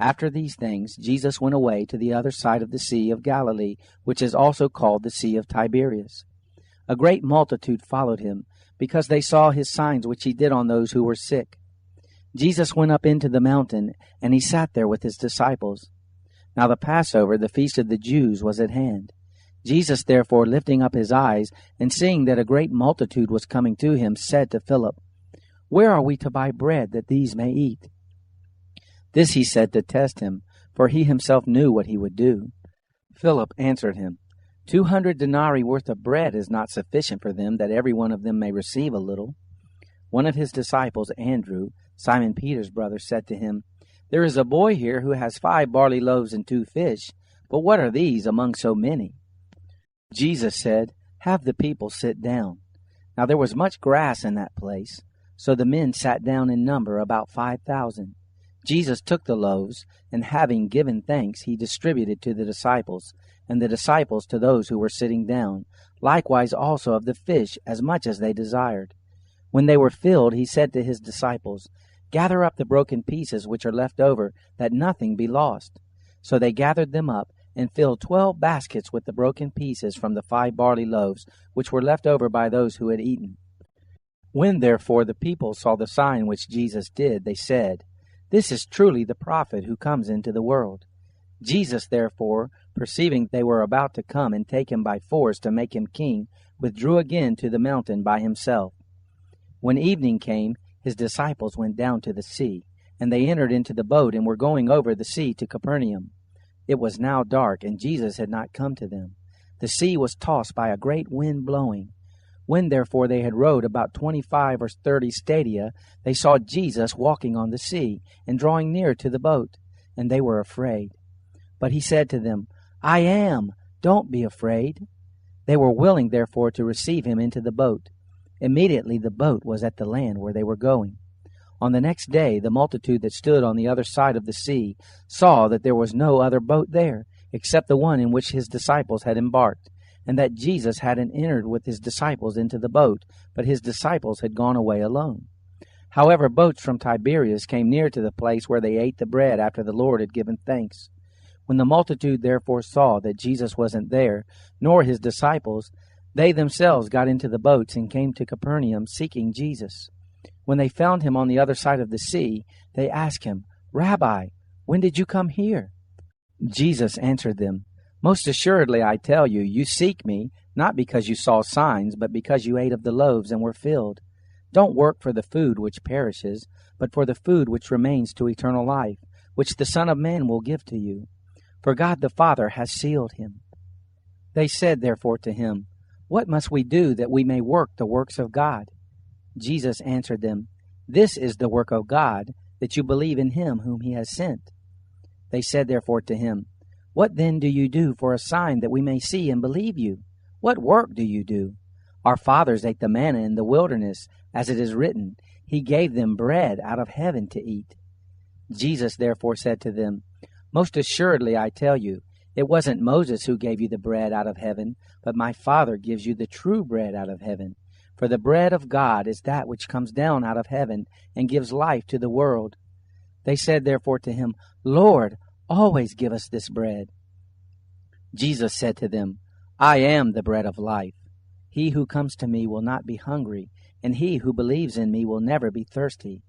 After these things, Jesus went away to the other side of the Sea of Galilee, which is also called the Sea of Tiberias. A great multitude followed him, because they saw his signs which he did on those who were sick. Jesus went up into the mountain, and he sat there with his disciples. Now the Passover, the feast of the Jews, was at hand. Jesus therefore, lifting up his eyes, and seeing that a great multitude was coming to him, said to Philip, "Where are we to buy bread that these may eat?" This he said to test him, for he himself knew what he would do. Philip answered him, 200 denarii worth of bread is not sufficient for them, that every one of them may receive a little. One of his disciples, Andrew, Simon Peter's brother, said to him, "There is a boy here who has 5 barley loaves and 2 fish, but what are these among so many?" Jesus said, "Have the people sit down." Now there was much grass in that place, so the men sat down in number, about 5,000. Jesus took the loaves, and having given thanks, he distributed to the disciples, and the disciples to those who were sitting down, likewise also of the fish, as much as they desired. When they were filled, he said to his disciples, "Gather up the broken pieces which are left over, that nothing be lost." So they gathered them up, and filled 12 baskets with the broken pieces from the 5 barley loaves, which were left over by those who had eaten. When therefore the people saw the sign which Jesus did, they said, "This is truly the prophet who comes into the world." Jesus therefore, perceiving they were about to come and take him by force to make him king, withdrew again to the mountain by himself. When evening came, his disciples went down to the sea, and they entered into the boat and were going over the sea to Capernaum. It was now dark, and Jesus had not come to them. The sea was tossed by a great wind blowing. When therefore they had rowed about 25 or 30 stadia, they saw Jesus walking on the sea, and drawing near to the boat, and they were afraid. But he said to them, "I am, don't be afraid." They were willing therefore to receive him into the boat. Immediately the boat was at the land where they were going. On the next day the multitude that stood on the other side of the sea saw that there was no other boat there, except the one in which his disciples had embarked, and that Jesus hadn't entered with his disciples into the boat, but his disciples had gone away alone. However, boats from Tiberias came near to the place where they ate the bread after the Lord had given thanks. When the multitude therefore saw that Jesus wasn't there, nor his disciples, they themselves got into the boats and came to Capernaum seeking Jesus. When they found him on the other side of the sea, they asked him, "Rabbi, when did you come here?" Jesus answered them, "Most assuredly I tell you, you seek me, not because you saw signs, but because you ate of the loaves and were filled. Don't work for the food which perishes, but for the food which remains to eternal life, which the Son of Man will give to you. For God the Father has sealed him." They said therefore to him, "What must we do that we may work the works of God?" Jesus answered them, "This is the work of God, that you believe in him whom he has sent." They said therefore to him, "What then do you do for a sign that we may see and believe you? What work do you do? Our fathers ate the manna in the wilderness, as it is written, He gave them bread out of heaven to eat." Jesus therefore said to them, "Most assuredly I tell you, it wasn't Moses who gave you the bread out of heaven, but my Father gives you the true bread out of heaven. For the bread of God is that which comes down out of heaven and gives life to the world." They said therefore to him, "Lord, always give us this bread." Jesus said to them, "I am the bread of life. He who comes to me will not be hungry, and he who believes in me will never be thirsty.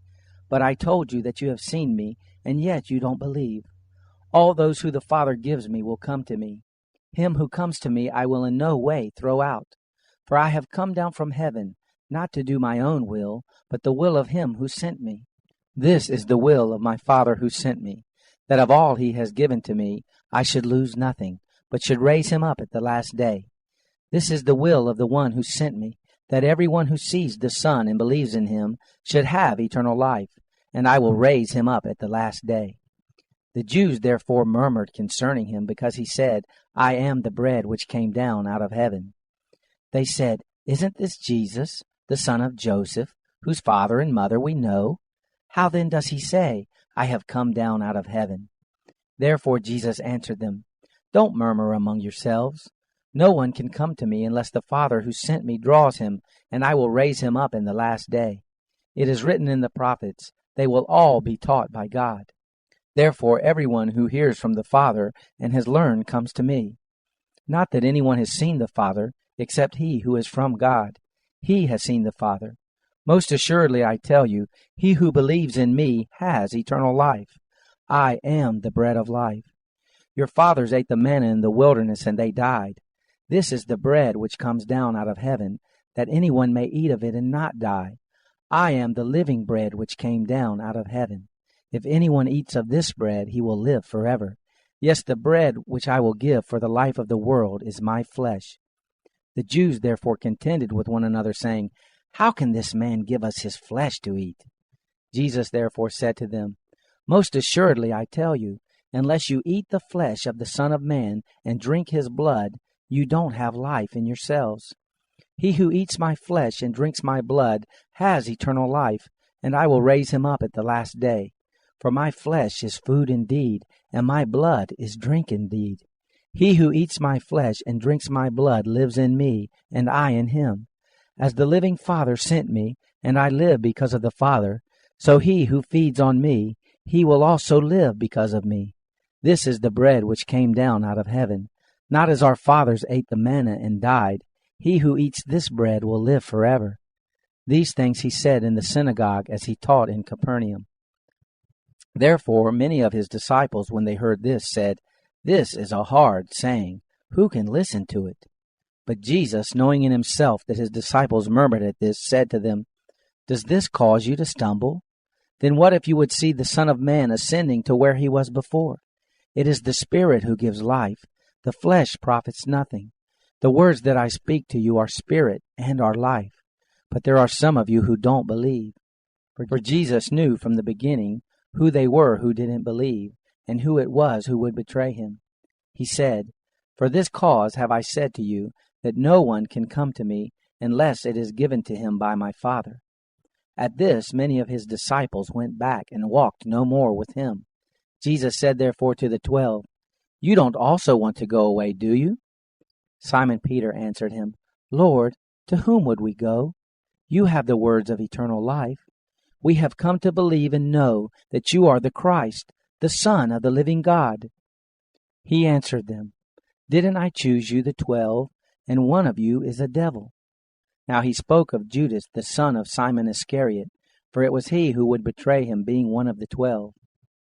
But I told you that you have seen me, and yet you don't believe. All those who the Father gives me will come to me. Him who comes to me I will in no way throw out. For I have come down from heaven, not to do my own will, but the will of him who sent me. This is the will of my Father who sent me, that of all he has given to me I should lose nothing, but should raise him up at the last day. This is the will of the one who sent me, that everyone who sees the Son and believes in him should have eternal life, and I will raise him up at the last day." The Jews therefore murmured concerning him, because he said, "I am the bread which came down out of heaven." They said, "Isn't this Jesus, the son of Joseph, whose father and mother we know? How then does he say, 'I have come down out of heaven'?" Therefore Jesus answered them, "Don't murmur among yourselves. No one can come to me unless the Father who sent me draws him, and I will raise him up in the last day. It is written in the prophets, they will all be taught by God." Therefore everyone who hears from the Father and has learned comes to me. Not that anyone has seen the Father, except he who is from God. He has seen the Father. Most assuredly I tell you, he who believes in me has eternal life. I am the bread of life. Your fathers ate the manna in the wilderness, and they died. This is the bread which comes down out of heaven, that anyone may eat of it and not die. I am the living bread which came down out of heaven. If anyone eats of this bread, he will live forever. Yes, the bread which I will give for the life of the world is my flesh. The Jews therefore contended with one another, saying, How can this man give us his flesh to eat? Jesus therefore said to them, Most assuredly I tell you, unless you eat the flesh of the Son of Man and drink his blood, you don't have life in yourselves. He who eats my flesh and drinks my blood has eternal life, and I will raise him up at the last day. For my flesh is food indeed, and my blood is drink indeed. He who eats my flesh and drinks my blood lives in me, and I in him. As the living Father sent me, and I live because of the Father, so he who feeds on me, he will also live because of me. This is the bread which came down out of heaven, not as our fathers ate the manna and died. He who eats this bread will live forever. These things he said in the synagogue as he taught in Capernaum. Therefore many of his disciples, when they heard this, said, This is a hard saying. Who can listen to it? But Jesus, knowing in himself that his disciples murmured at this, said to them, Does this cause you to stumble? Then what if you would see the Son of Man ascending to where he was before? It is the Spirit who gives life. The flesh profits nothing. The words that I speak to you are spirit and are life. But there are some of you who don't believe. For Jesus knew from the beginning who they were who didn't believe, and who it was who would betray him. He said, For this cause have I said to you, that no one can come to me unless it is given to him by my Father. At this many of his disciples went back and walked no more with him. Jesus said therefore to the 12, You don't also want to go away, do you? Simon Peter answered him, Lord, to whom would we go? You have the words of eternal life. We have come to believe and know that you are the Christ, the Son of the living God. He answered them, Didn't I choose you the 12, and one of you is a devil? Now he spoke of Judas, the son of Simon Iscariot, for it was he who would betray him, being one of the 12.